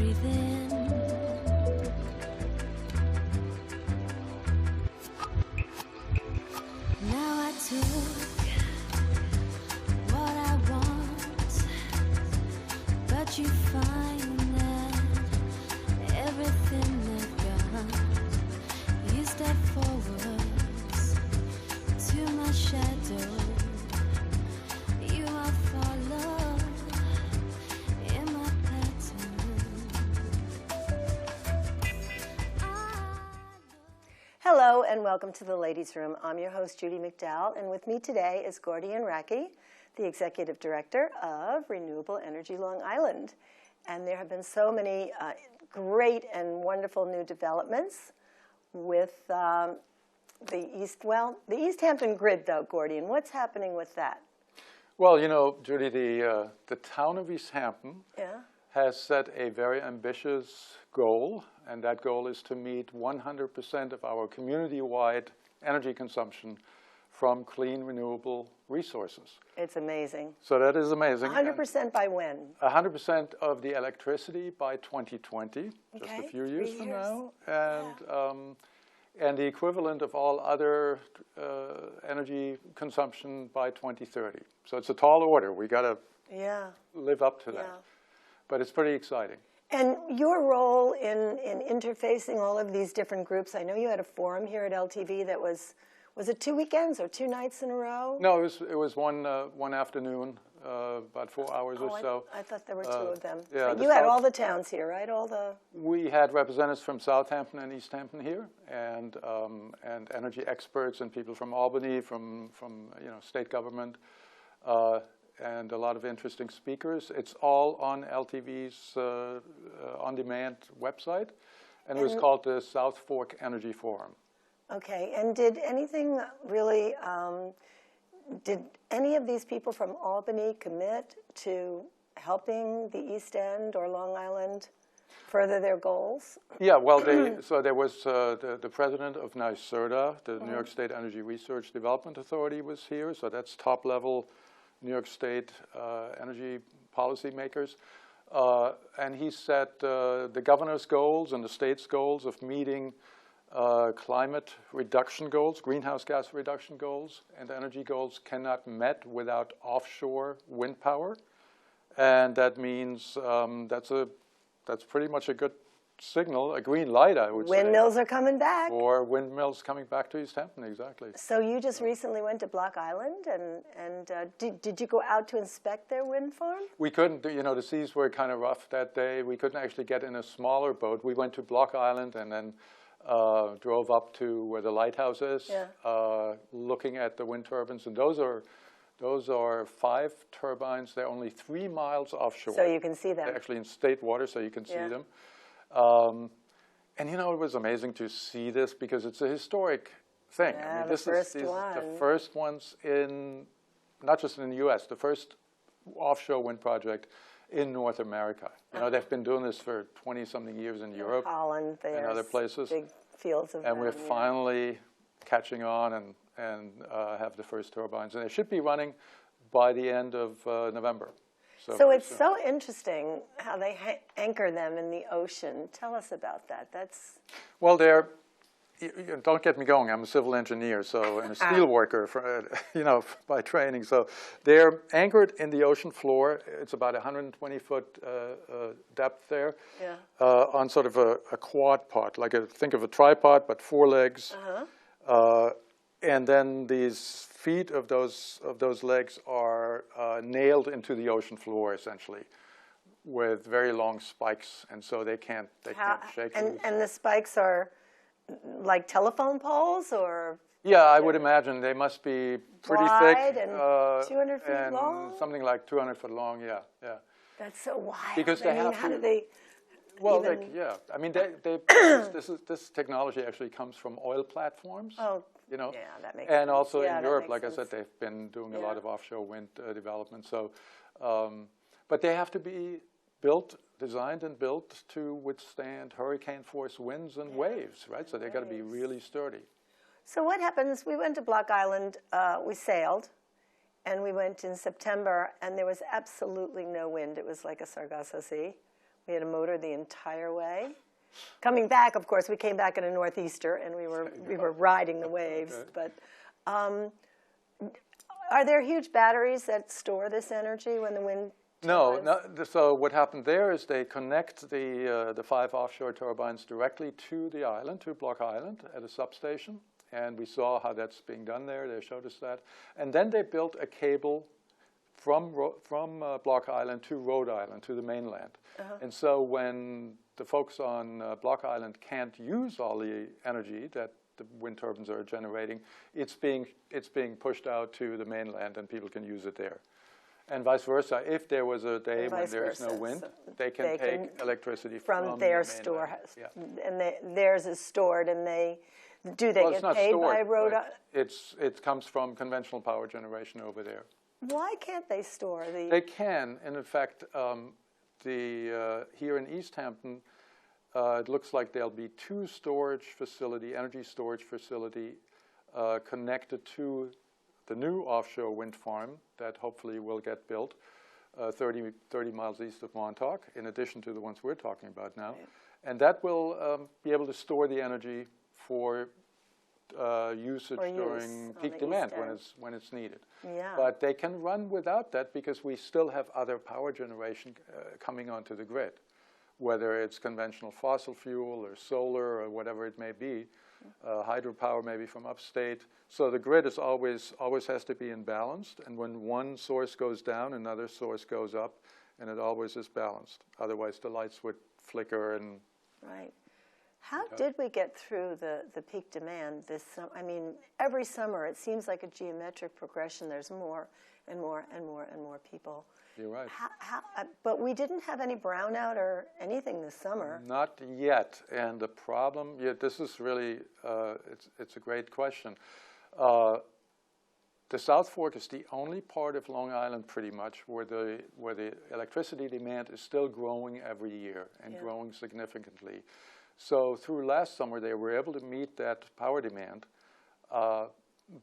breathe in. Now I took what I want, but you find that everything they've got. You step forwards to my shadow. You are follow in my pattern. Hello and welcome to the Ladies' Room. I'm your host, Judy McDowell, and with me today is Gordian Raacke, the Executive Director of Renewable Energy Long Island. And there have been so many great and wonderful new developments with the East Hampton grid, though, Gordian. What's happening with that? Well, you know, Judy, the town of East Hampton has set a very ambitious goal, and that goal is to meet 100% of our community-wide energy consumption from clean, renewable resources. It's amazing. So that is amazing. 100% by when? 100% of the electricity by 2020, just a few years from now, and the equivalent of all other energy consumption by 2030. So it's a tall order. We got to live up to that. But it's pretty exciting. And your role in interfacing all of these different groups, I know you had a forum here at LTV that was it 2 weekends or 2 nights in a row? No, it was one afternoon, about 4 hours or so. I thought there were 2 of them. Yeah, so you had all the towns here, right? We had representatives from Southampton and East Hampton here, and energy experts and people from Albany, from state government, and a lot of interesting speakers. It's all on LTV's on-demand website, and it was called the South Fork Energy Forum. Okay, and did anything really, did any of these people from Albany commit to helping the East End or Long Island further their goals? Yeah, well, so there was the president of NYSERDA, the New York State Energy Research Development Authority was here, so that's top-level New York State energy policymakers. And he set the governor's goals and the state's goals of meeting climate reduction goals, greenhouse gas reduction goals, and energy goals cannot be met without offshore wind power. And that means that's pretty much a good signal, a green light, I would say. Windmills are coming back. Or windmills coming back to East Hampton, exactly. So you just recently went to Block Island, and did you go out to inspect their wind farm? We couldn't. The seas were kind of rough that day. We couldn't actually get in a smaller boat. We went to Block Island and then drove up to where the lighthouse is, looking at the wind turbines, and those are 5 turbines. They're only 3 miles offshore. So you can see them. They're actually in state water, so you can see them. And it was amazing to see this because it's a historic thing. Yeah, I mean, these are the first ones in, not just in the U.S., the first offshore wind project in North America. They've been doing this for 20-something years in Europe, Holland, and other places. Big fields of and we're finally catching on and have the first turbines, and they should be running by the end of November. So it's so interesting how they anchor them in the ocean. Tell us about that. Well, don't get me going. I'm a civil engineer, and a steel worker, by training. So they're anchored in the ocean floor. It's about 120-foot depth there, on sort of a quad pod, think of a tripod, but 4 legs. And then these feet of those legs are nailed into the ocean floor, essentially, with very long spikes, and so they can't shake. And the spikes are like telephone poles, or? Yeah, I would imagine they must be pretty thick. Wide and 200 feet long? Something like 200 foot long, yeah. That's so wild. Because how do they? Well, I mean, this technology actually comes from oil platforms. Oh, yeah, that makes sense. And also in Europe, like I said, they've been doing a lot of offshore wind development. So, but they have to be designed and built to withstand hurricane-force winds and waves, right? So they've got to be really sturdy. So what happens? We went to Block Island. We sailed, and we went in September, and there was absolutely no wind. It was like a Sargasso Sea. We had a motor the entire way. Coming back, of course, we came back in a northeaster, and we were riding the waves. Okay. But are there huge batteries that store this energy when the wind? No, so what happened there is they connect the 5 offshore turbines directly to the island, to Block Island at a substation. And we saw how that's being done there. They showed us that. And then they built a cable from Block Island to Rhode Island, to the mainland. And so when the folks on Block Island can't use all the energy that the wind turbines are generating, it's being pushed out to the mainland and people can use it there. And vice versa, if there was a day when there is no wind, so they can take electricity from their storehouse. Yeah. And theirs is stored, and do they get paid by Rhode Island? It comes from conventional power generation over there. Why can't they store the? They can, and in fact, here in East Hampton, it looks like there'll be 2 energy storage facility connected to the new offshore wind farm that hopefully will get built 30 miles east of Montauk, in addition to the ones we're talking about now. Right. And that will be able to store the energy for usage during peak demand when it's needed. Yeah. But they can run without that because we still have other power generation coming onto the grid, whether it's conventional fossil fuel or solar or whatever it may be. Hydropower maybe from upstate. So the grid is always has to be in balance, and when one source goes down, another source goes up, and it always is balanced. Otherwise the lights would flicker and... Right. How did we get through the peak demand this summer? I mean, every summer it seems like a geometric progression. There's more and more and more and more people. You're right. But we didn't have any brownout or anything this summer. Not yet. And the problem, this is really, it's a great question. The South Fork is the only part of Long Island pretty much where the electricity demand is still growing every year and growing significantly. So through last summer, they were able to meet that power demand.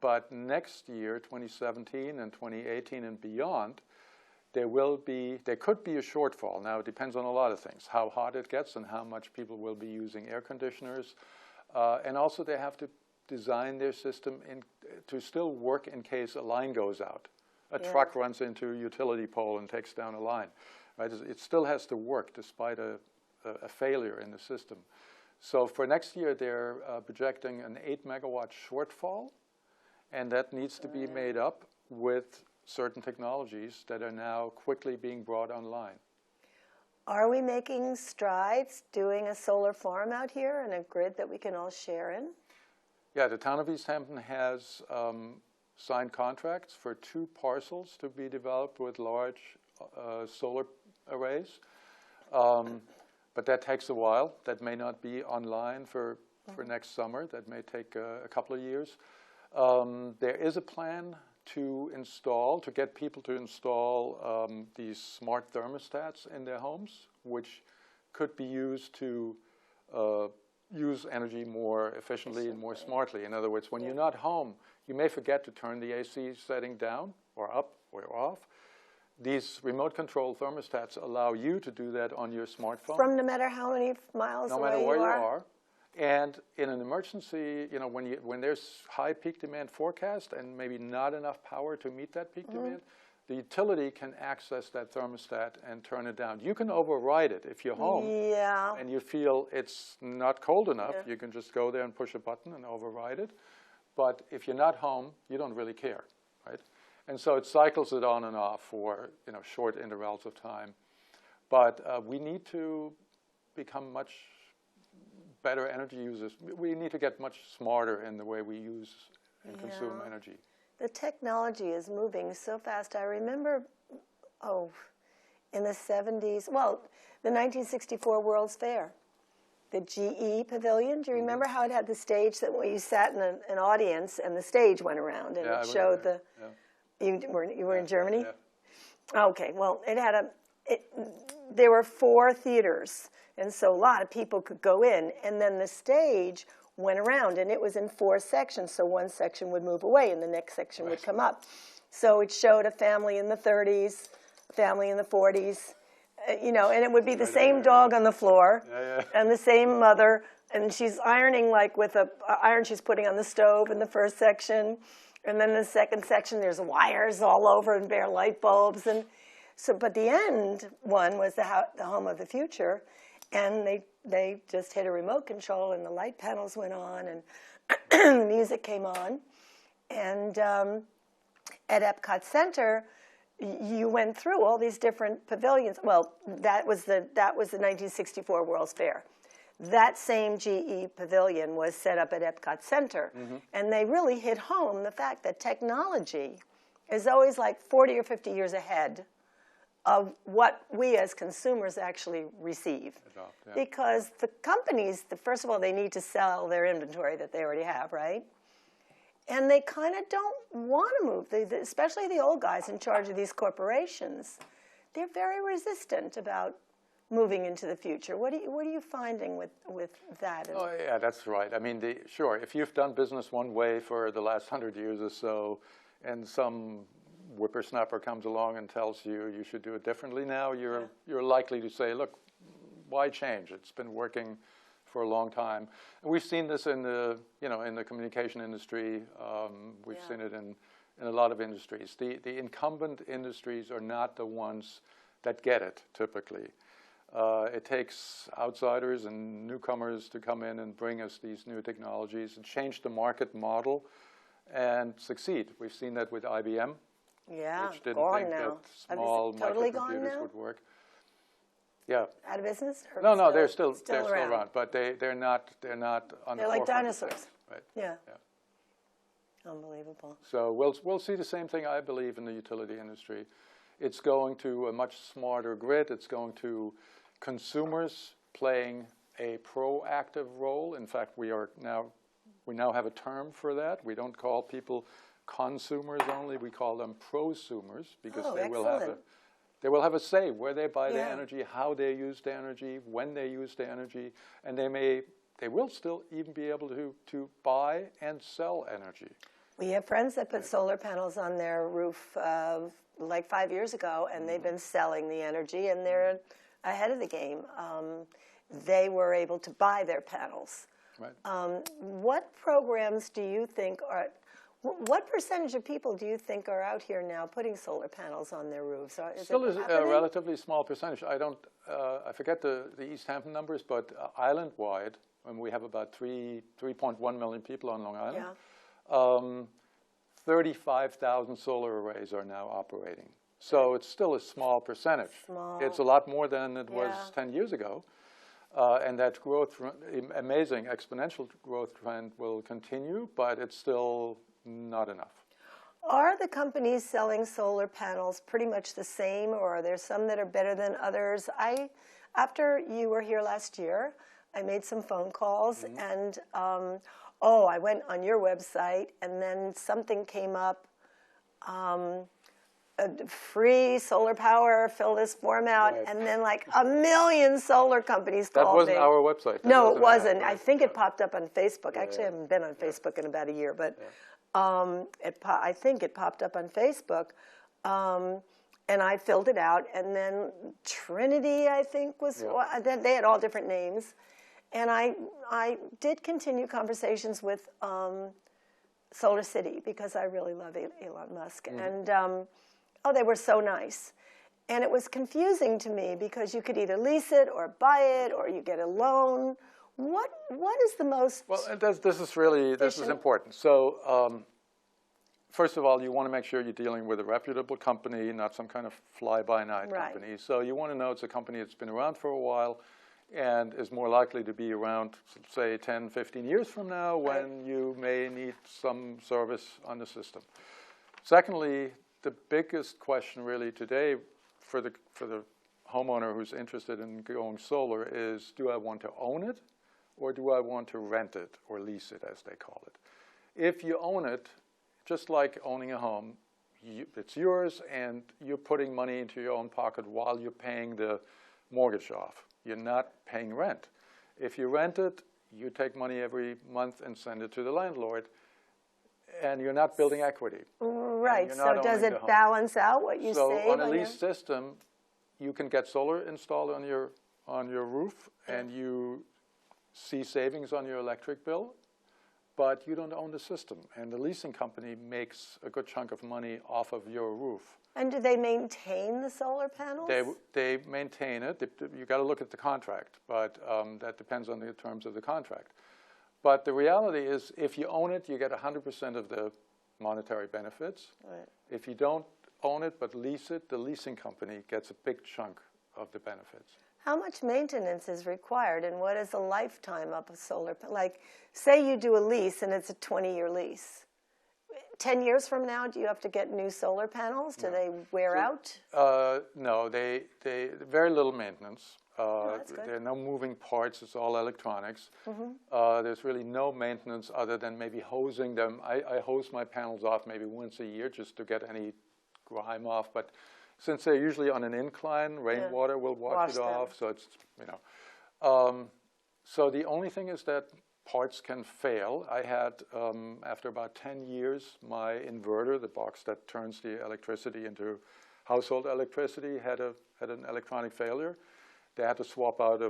But next year, 2017 and 2018 and beyond, there could be a shortfall. Now, it depends on a lot of things, how hot it gets and how much people will be using air conditioners. And also, they have to design their system to still work in case a line goes out. A truck runs into a utility pole and takes down a line. Right? It still has to work despite a failure in the system. So for next year, they're projecting an 8-megawatt shortfall, and that needs to be made up with certain technologies that are now quickly being brought online. Are we making strides doing a solar farm out here and a grid that we can all share in? Yeah, the town of East Hampton has signed contracts for 2 parcels to be developed with large solar arrays. But that takes a while. That may not be online for next summer. That may take a couple of years. There is a plan to get people to install these smart thermostats in their homes, which could be used to use energy more efficiently and more smartly. In other words, when you're not home, you may forget to turn the AC setting down or up or off. These remote control thermostats allow you to do that on your smartphone. From no matter how many miles away you are? No matter where you are. And in an emergency, when there's high peak demand forecast and maybe not enough power to meet that peak demand, the utility can access that thermostat and turn it down. You can override it if you're home and you feel it's not cold enough. You can just go there and push a button and override it. But if you're not home, you don't really care, right? And so it cycles it on and off for short intervals of time. But we need to become much better energy users. We need to get much smarter in the way we use and consume energy. The technology is moving so fast. I remember, in the 70s, the 1964 World's Fair, the GE Pavilion. Do you remember how it had the stage that where you sat in an audience and the stage went around and it showed the... Yeah. You were in Germany? Yeah. Okay, well, it had there were 4 theaters, and so a lot of people could go in, and then the stage went around, and it was in 4 sections, so one section would move away, and the next section would come up. So it showed a family in the 30s, a family in the 40s, you know, and it would be the same dog on the floor and the same mother, and she's ironing like with a iron she's putting on the stove in the first section, and then in the second section there's wires all over and bare light bulbs, and so, but the end one was the home of the future, and they just hit a remote control and the light panels went on and the music came on, and at Epcot Center, you went through all these different pavilions. Well, that was the 1964 World's Fair. That same GE pavilion was set up at Epcot Center, and they really hit home the fact that technology is always like 40 or 50 years ahead of what we as consumers actually receive. Because the companies, first of all, they need to sell their inventory that they already have, right? And they kind of don't want to move, especially the old guys in charge of these corporations. They're very resistant about moving into the future. What are you finding with that? Oh, yeah, that's right. I mean, sure, if you've done business one way for the last 100 years or so, and some whippersnapper comes along and tells you you should do it differently now, you're likely to say, look, why change? It's been working for a long time. And we've seen this in the communication industry. We've seen it in a lot of industries. The incumbent industries are not the ones that get it typically. It takes outsiders and newcomers to come in and bring us these new technologies and change the market model and succeed. We've seen that with IBM. Yeah, which didn't gone think now. that small Totally gone microcomputers now? would work. Yeah. Out of business? Or No, they're still around. around, but they're not on the They're like forefront of dinosaurs. things, right? Yeah. Unbelievable. So we'll see the same thing, I believe, in the utility industry. It's going to a much smarter grid. It's going to consumers playing a proactive role. In fact, we now have a term for that. We don't call people consumers only. We call them prosumers, because they will have a say where they buy their energy, how they use the energy, when they use the energy, and they will still even be able to buy and sell energy. We have friends that put solar panels on their roof like 5 years ago, and they've been selling the energy, and they're ahead of the game. They were able to buy their panels. Right. What programs do you think what percentage of people do you think are out here now putting solar panels on their roofs? Still is a relatively small percentage. I forget the East Hampton numbers, but island-wide, when we have about 3.1 million people on Long Island, 35,000 solar arrays are now operating. So it's still a small percentage. It's a lot more than it was 10 years ago. And that growth, amazing exponential growth trend will continue, but it's still not enough. Are the companies selling solar panels pretty much the same, or are there some that are better than others? After you were here last year, I made some phone calls, and I went on your website, and then something came up, free solar power, fill this form out, and then like 1 million solar companies called me. That wasn't our website. No, it wasn't. I think it popped up on Facebook. Actually, I haven't been on Facebook in about a year, but I think it popped up on Facebook, and I filled it out. And then Trinity, I think, was they had all different names, and I did continue conversations with Solar City because I really love Elon Musk, and they were so nice. And it was confusing to me because you could either lease it or buy it or you get a loan. What is the most... Well, this is important. So first of all, you want to make sure you're dealing with a reputable company, not some kind of fly-by-night company. So you want to know it's a company that's been around for a while and is more likely to be around, say, 10, 15 years from now when you may need some service on the system. Secondly, the biggest question really today for the homeowner who's interested in going solar is, do I want to own it or do I want to rent it or lease it, as they call it? If you own it, just like owning a home, it's yours and you're putting money into your own pocket while you're paying the mortgage off. You're not paying rent. If you rent it, you take money every month and send it to the landlord, and you're not building equity. Right, so does it balance out what you save? So on a lease system, you can get solar installed on your roof, and you see savings on your electric bill, but you don't own the system, and the leasing company makes a good chunk of money off of your roof. And do they maintain the solar panels? They maintain it. You got to look at the contract, but that depends on the terms of the contract. But the reality is, if you own it, you get 100% of the monetary benefits. Right. If you don't own it but lease it, the leasing company gets a big chunk of the benefits. How much maintenance is required, and what is the lifetime of a solar panel? Like, say you do a lease and it's a 20-year lease. 10 years from now, do you have to get new solar panels? Do they wear out? No, they very little maintenance. That's good. There are no moving parts. It's all electronics. There's really no maintenance other than maybe hosing them. I hose my panels off maybe once a year just to get any grime off. But since they're usually on an incline, rainwater will wash it off. So it's, you know. So the only thing is that parts can fail. I had, after about 10 years, my inverter, the box that turns the electricity into household electricity, had an electronic failure. They had to swap out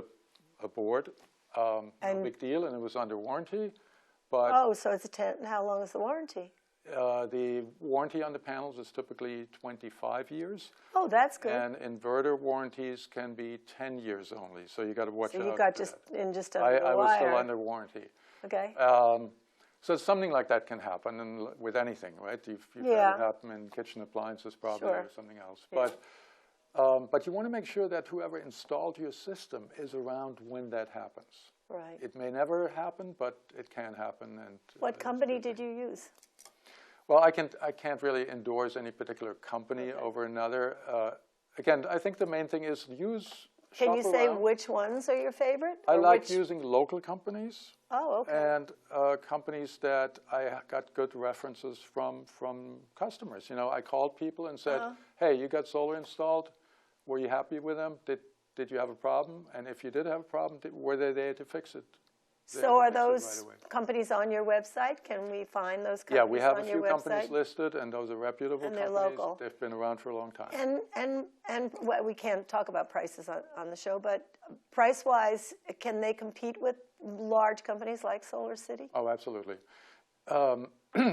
a board. No big deal, and it was under warranty. But oh, so it's how long is the warranty? The warranty on the panels is typically 25 years. Oh, that's good. And inverter warranties can be 10 years only, so you got to watch out. So you got just under the I was wire. still under warranty. Okay. So something like that can happen, and with anything, right? You've had it happen in kitchen appliances probably, or something else. Yeah. But you want to make sure that whoever installed your system is around when that happens. Right. It may never happen, but it can happen. And what company did you use? Well, I can't really endorse any particular company over another. Again, I think the main thing is Can you say around. which ones are your favorite? I like using local companies. Oh, okay. And companies that I got good references from customers. You know, I called people and said, hey, you got solar installed. Were you happy with them? Did you have a problem? And if you did have a problem, were they there to fix it? So are those companies on your website? Can we find those companies on your website? Yeah, we have a few companies listed, and those are reputable and they're companies. local. They've been around for a long time. And well, we can't talk about prices on the show, but price-wise, can they compete with large companies like Solar City? Oh, absolutely.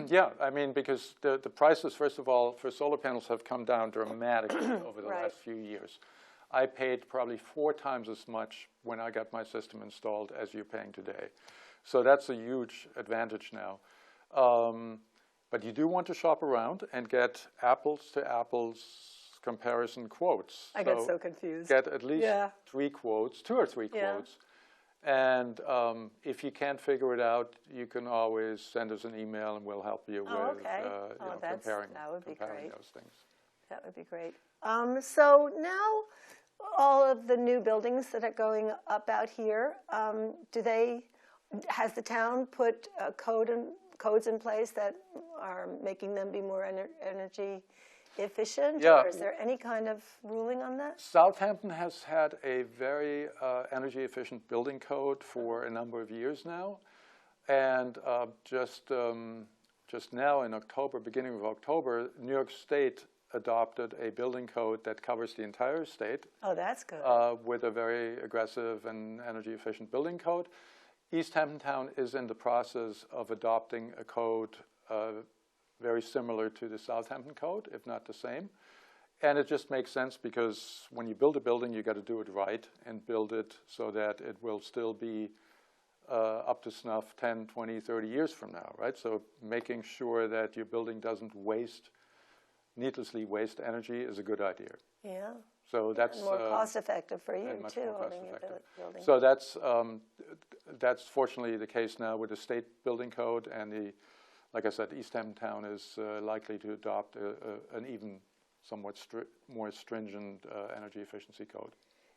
Yeah, I mean, because the prices, first of all, for solar panels have come down dramatically over the last few years. I paid probably 4 times as much when I got my system installed as you're paying today. So that's a huge advantage now. But you do want to shop around and get apples to apples comparison quotes. I get so confused. Get at least 3 quotes, 2 or 3 quotes. And if you can't figure it out, you can always send us an email and we'll help you with comparing those things. That would be great. So now all of the new buildings that are going up out here, has the town put codes in place that are making them be more energy efficient? Yeah. Or is there any kind of ruling on that? Southampton has had a very energy efficient building code for a number of years now. And just now in October, beginning of October, New York State adopted a building code that covers the entire state. Oh, that's good. With a very aggressive and energy efficient building code. East Hampton Town is in the process of adopting a code very similar to the Southampton code, if not the same. And it just makes sense because when you build a building, you got to do it right and build it so that it will still be up to snuff 10, 20, 30 years from now, right? So making sure that your building doesn't needlessly waste energy is a good idea. Yeah. So that's more cost effective for you much too. More cost effective. So that's fortunately the case now with the state building code, and like I said, East Hampton Town is likely to adopt an even somewhat more stringent energy efficiency code.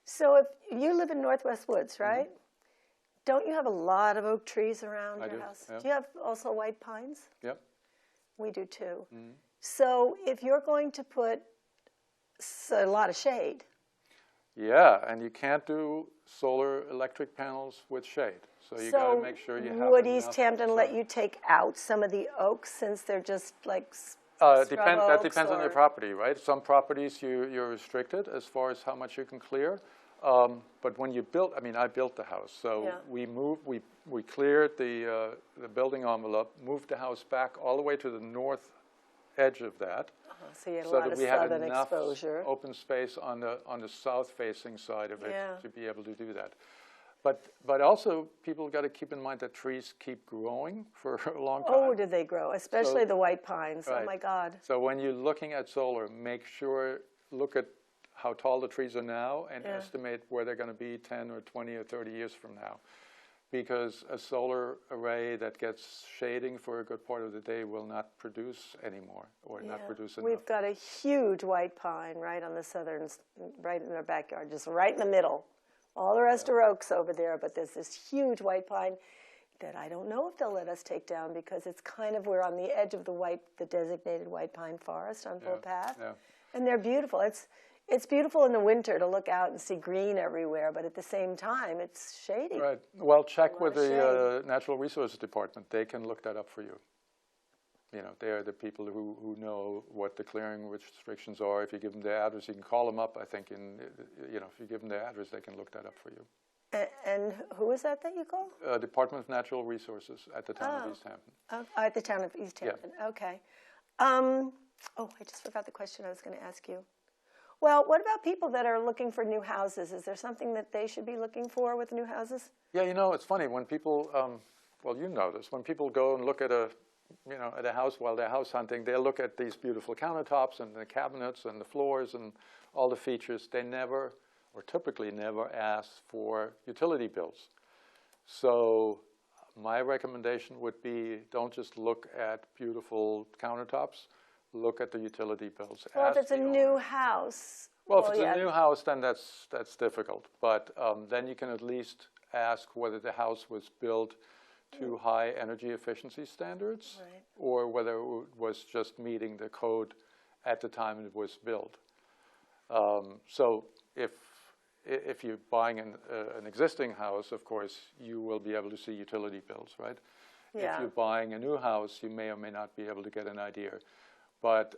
So if you live in Northwest Woods, right? Mm-hmm. Don't you have a lot of oak trees around your house? Yeah. Do you have also white pines? Yep. We do too. Mm-hmm. So if you're going to put a lot of shade. Yeah, and you can't do solar electric panels with shade. So you got to make sure you have would East Hampton let you take out some of the oaks since they're just like Scrub That oaks depends on your or- property, right? Some properties you're restricted as far as how much you can clear. But when you built, I mean, I built the house, so Yeah. we cleared the building envelope, moved the house back all the way to the north edge of that, So you had a so lot that of we had southern enough exposure. open space on the south-facing side of it Yeah. to be able to do that. But also, people got to keep in mind that trees keep growing for a long time. Oh, did they grow? Especially So- the white pines. Right. Oh my God. So when you're looking at solar, look at how tall the trees are now and Yeah. estimate where they're going to be 10 or 20 or 30 years from now. Because a solar array that gets shading for a good part of the day will not produce anymore or not produce enough. We've got a huge white pine right on the southern, right in our backyard, just right in the middle. All the rest are oaks over there, but there's this huge white pine that I don't know if they'll let us take down because it's kind of, we're on the edge of the designated white pine forest on Full Path. Yeah. And they're beautiful. It's beautiful in the winter to look out and see green everywhere, but at the same time, it's shady. Right. Well, check with of the Natural Resources Department. They can look that up for you. You know, they're the people who know what the clearing restrictions are. If you give them their address, you can call them up. I think, if you give them their address, they can look that up for you. And who is that you call? Department of Natural Resources at the town of East Hampton. Oh, at the town of East Hampton. Yeah. Okay. I just forgot the question I was going to ask you. Well, what about people that are looking for new houses? Is there something that they should be looking for with new houses? Yeah, it's funny when people, well, you know this, when people go and look at a house while they're house hunting, they look at these beautiful countertops and the cabinets and the floors and all the features. They never, or typically never, ask for utility bills. So my recommendation would be don't just look at beautiful countertops. Look at the utility bills. Well, if it's a new house. Well, if it's a new house, then that's difficult. But then you can at least ask whether the house was built to high energy efficiency standards, Right. or whether it was just meeting the code at the time it was built. So if you're buying an existing house, of course, you will be able to see utility bills, right? Yeah. If you're buying a new house, you may or may not be able to get an idea. But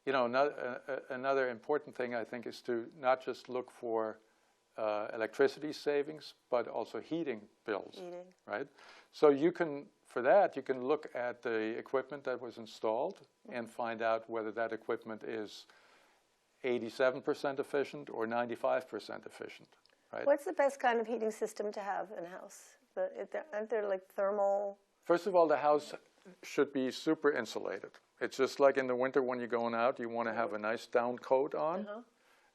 another important thing, I think, is to not just look for electricity savings, but also heating bills, right? So for that, you can look at the equipment that was installed and find out whether that equipment is 87% efficient or 95% efficient, right? What's the best kind of heating system to have in a house? Aren't there like thermal? First of all, the house should be super insulated. It's just like in the winter when you're going out, you want to have a nice down coat on,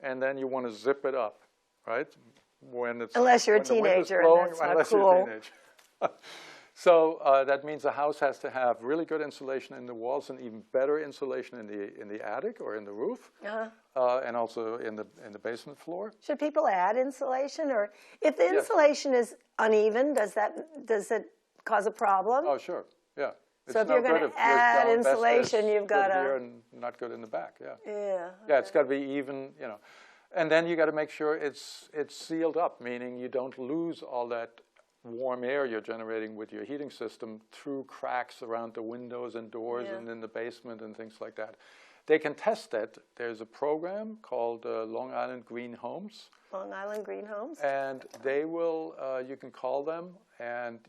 and then you want to zip it up, right? Unless you're a teenager, and that's not cool. So that means the house has to have really good insulation in the walls and even better insulation in the attic or in the roof, and also in the basement floor. Should people add insulation, or if the insulation is uneven, does it cause a problem? Oh, sure, yeah. So if you're going to add insulation, you've got to here and not good in the back, yeah. Yeah. Yeah, it's got to be even, and then you got to make sure it's sealed up, meaning you don't lose all that warm air you're generating with your heating system through cracks around the windows and doors and in the basement and things like that. They can test that. There's a program called Long Island Green Homes. Long Island Green Homes. And they will, you can call them, and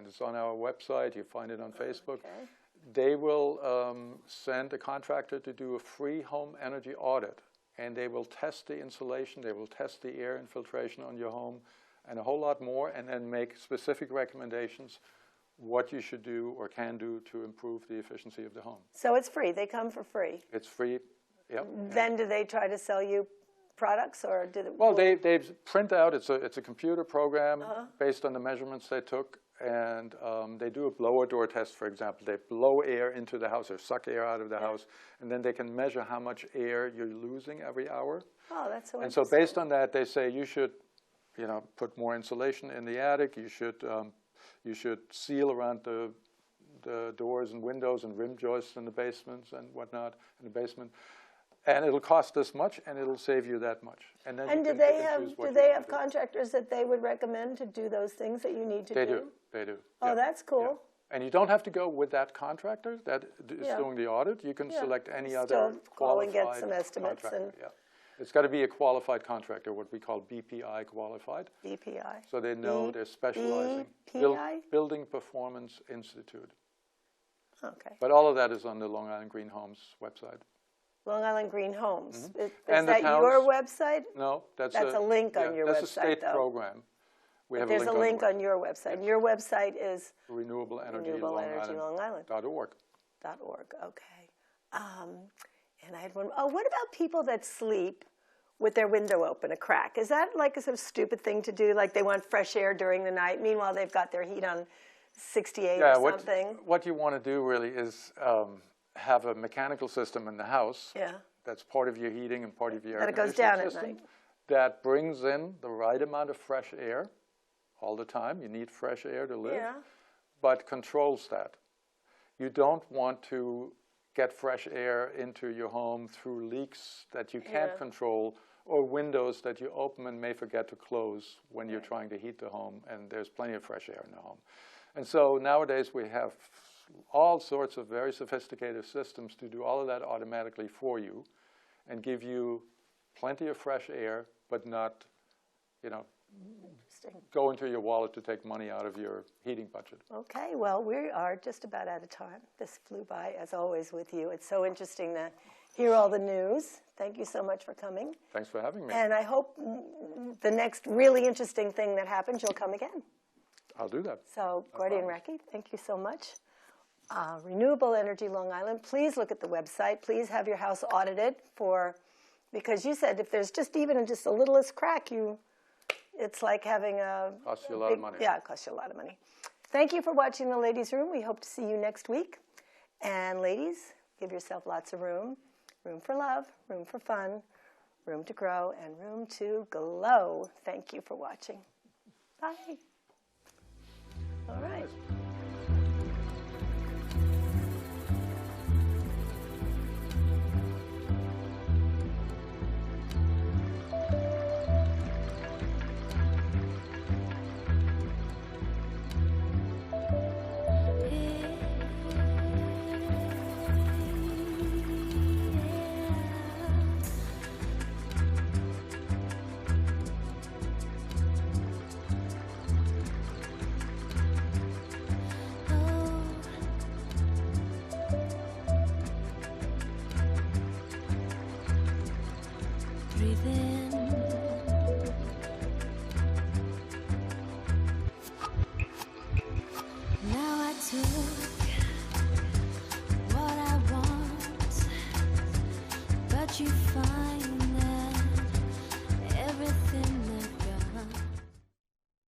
it's on our website. You find it on Facebook. Okay. They will send a contractor to do a free home energy audit, and they will test the insulation. They will test the air infiltration on your home, and a whole lot more, and then make specific recommendations what you should do or can do to improve the efficiency of the home. So it's free. They come for free. It's free. Yep. Then do they try to sell you products, or do they? Well, they print out. It's a computer program based on the measurements they took, and they do a blower door test, for example. They blow air into the house or suck air out of the house, and then they can measure how much air you're losing every hour. Oh, that's so And so based on that, they say you should, put more insulation in the attic. You should seal around the doors and windows and rim joists in the basements and whatnot in the basement. And it'll cost this much, and it'll save you that much. And then do they have contractors that they would recommend to do those things that you need to do? They do. Oh, yeah. that's cool. And you don't have to go with that contractor that is doing the audit. You can select any other call and qualified get some estimates. contractor. Yeah. It's got to be a qualified contractor, what we call BPI qualified. BPI. So they know they're specializing. BPI? Building Performance Institute. Okay. But all of that is on the Long Island Green Homes website. Long Island Green Homes. Is And the that towns- your website? No, that's a link on your that's website, a state though. program. We have There's a link on the your website. And your website is Renewable Energy Renewable Long Energy Long Island. .org. .org. Okay. And I had one. Oh, what about people that sleep with their window open, a crack? Is that like a sort of stupid thing to do? Like they want fresh air during the night. Meanwhile, they've got their heat on 68 or something. What you want to do really is have a mechanical system in the house. Yeah. That's part of your heating and part of your air That it goes conditioning down at system. night. That brings in the right amount of fresh air all the time. You need fresh air to live. Yeah. But controls that. You don't want to get fresh air into your home through leaks that you can't control or windows that you open and may forget to close when you're trying to heat the home, and there's plenty of fresh air in the home. And so nowadays we have all sorts of very sophisticated systems to do all of that automatically for you and give you plenty of fresh air, but not, go into your wallet to take money out of your heating budget. Okay, well, we are just about out of time. This flew by, as always, with you. It's so interesting to hear all the news. Thank you so much for coming. Thanks for having me. And I hope the next really interesting thing that happens, you'll come again. I'll do that. So, Gordian Raacke, thank you so much. Renewable Energy Long Island, please look at the website. Please have your house audited because you said if there's just even just the littlest crack, it's like having Costs you a lot of money. Yeah, it costs you a lot of money. Thank you for watching The Ladies' Room. We hope to see you next week. And ladies, give yourself lots of room. Room for love, room for fun, room to grow, and room to glow. Thank you for watching. Bye. All right. Breathe in.